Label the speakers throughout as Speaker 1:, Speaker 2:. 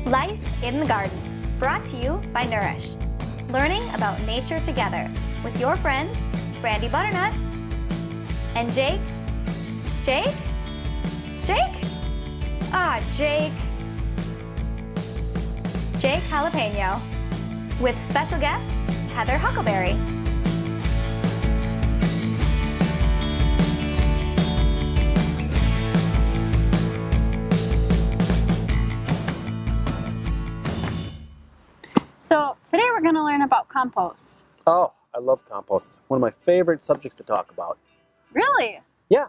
Speaker 1: Life in the Garden, brought to you by Nourish. Learning about nature together with your friends, Brandi Butternut and Jake. Jake? Jake Jalapeño, with special guest, Heather Huckleberry.
Speaker 2: So today we're going to learn about compost.
Speaker 3: Oh, I love compost. One of my favorite subjects to talk about.
Speaker 2: Really?
Speaker 3: Yeah,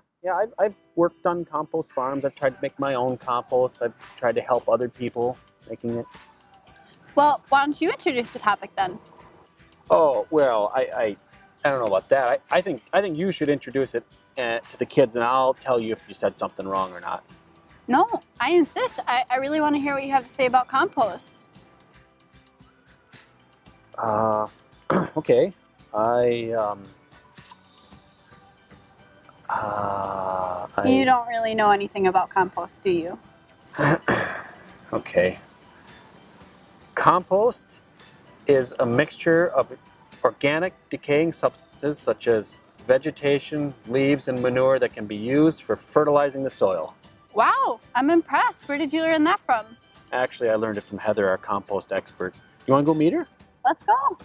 Speaker 3: I've worked on compost farms. I've tried to make my own compost. I've tried to help other people making it.
Speaker 2: Well, why don't you introduce the topic then?
Speaker 3: Oh, well, I don't know about that. I think you should introduce it to the kids, and I'll tell you if you said something wrong or not.
Speaker 2: No, I insist. I really want to hear what you have to say about compost.
Speaker 3: Okay.
Speaker 2: You don't really know anything about compost, do you?
Speaker 3: Okay. Compost is a mixture of organic decaying substances such as vegetation, leaves, and manure that can be used for fertilizing the soil.
Speaker 2: Wow, I'm impressed. Where did you learn that from?
Speaker 3: Actually, I learned it from Heather, our compost expert. You want to go meet her?
Speaker 2: Let's go.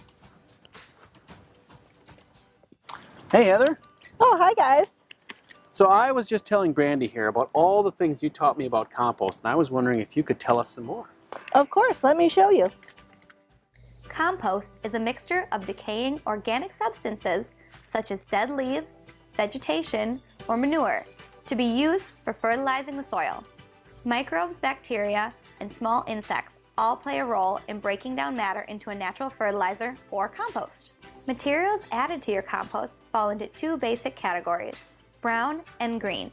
Speaker 3: Hey, Heather.
Speaker 4: Oh, hi guys.
Speaker 3: So I was just telling Brandi here about all the things you taught me about compost, and I was wondering if you could tell us some more.
Speaker 4: Of course, let me show you.
Speaker 1: Compost is a mixture of decaying organic substances such as dead leaves, vegetation, or manure to be used for fertilizing the soil. Microbes, bacteria, and small insects all play a role in breaking down matter into a natural fertilizer or compost. Materials added to your compost fall into two basic categories: brown and green.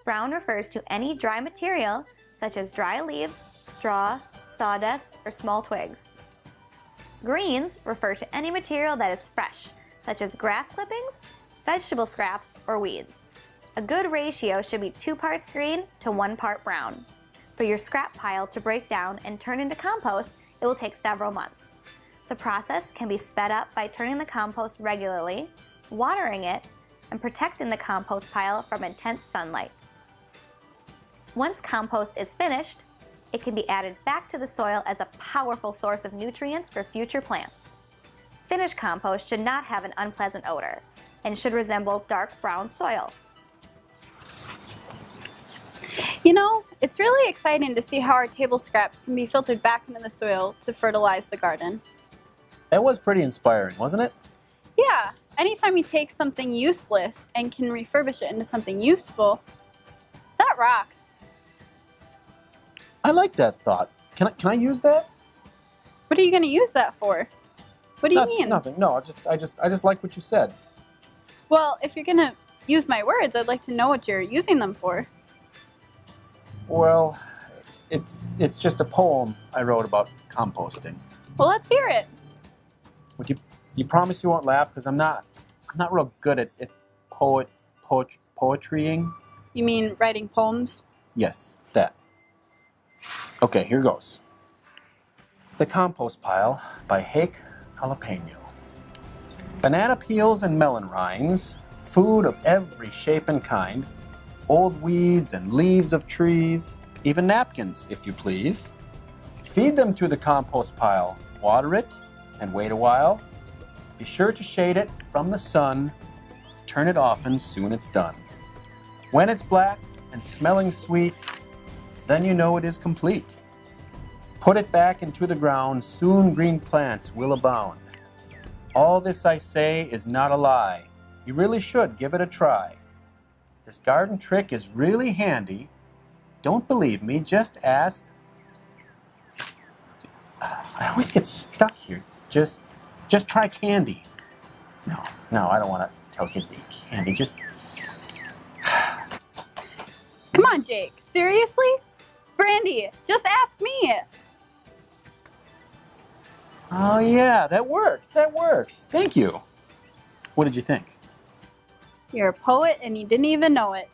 Speaker 1: Brown refers to any dry material such as dry leaves, straw, sawdust, or small twigs. Greens refer to any material that is fresh, such as grass clippings, vegetable scraps, or weeds. A good ratio should be 2 parts green to 1 part brown. For your scrap pile to break down and turn into compost, it will take several months. The process can be sped up by turning the compost regularly, watering it, and protecting the compost pile from intense sunlight. Once compost is finished, it can be added back to the soil as a powerful source of nutrients for future plants. Finished compost should not have an unpleasant odor and should resemble dark brown soil.
Speaker 2: You know, it's really exciting to see how our table scraps can be filtered back into the soil to fertilize the garden.
Speaker 3: That was pretty inspiring, wasn't it?
Speaker 2: Yeah, anytime you take something useless and can refurbish it into something useful, that rocks.
Speaker 3: I like that thought. Can I use that?
Speaker 2: What are you going to use that for? What do you mean?
Speaker 3: Nothing. No, I just like what you said.
Speaker 2: Well, if you're going to use my words, I'd like to know what you're using them for.
Speaker 3: Well, it's just a poem I wrote about composting.
Speaker 2: Well, let's hear it.
Speaker 3: Would you promise you won't laugh? Because I'm not real good at poetrying.
Speaker 2: You mean writing poems?
Speaker 3: Yes, that. Okay, here goes. The Compost Pile by Jake Jalapeño. Banana peels and melon rinds, food of every shape and kind, old weeds and leaves of trees, even napkins, if you please. Feed them to the compost pile, water it, and wait a while. Be sure to shade it from the sun, turn it often, soon it's done. When it's black and smelling sweet, then you know it is complete. Put it back into the ground, soon green plants will abound. All this I say is not a lie. You really should give it a try. This garden trick is really handy. Don't believe me, just ask. I always get stuck here. Just try candy. No, I don't want to tell kids to eat candy. Just...
Speaker 2: Come on, Jake. Seriously? Brandi, just ask me.
Speaker 3: Oh yeah, that works. Thank you. What did you think?
Speaker 2: You're a poet and you didn't even know it.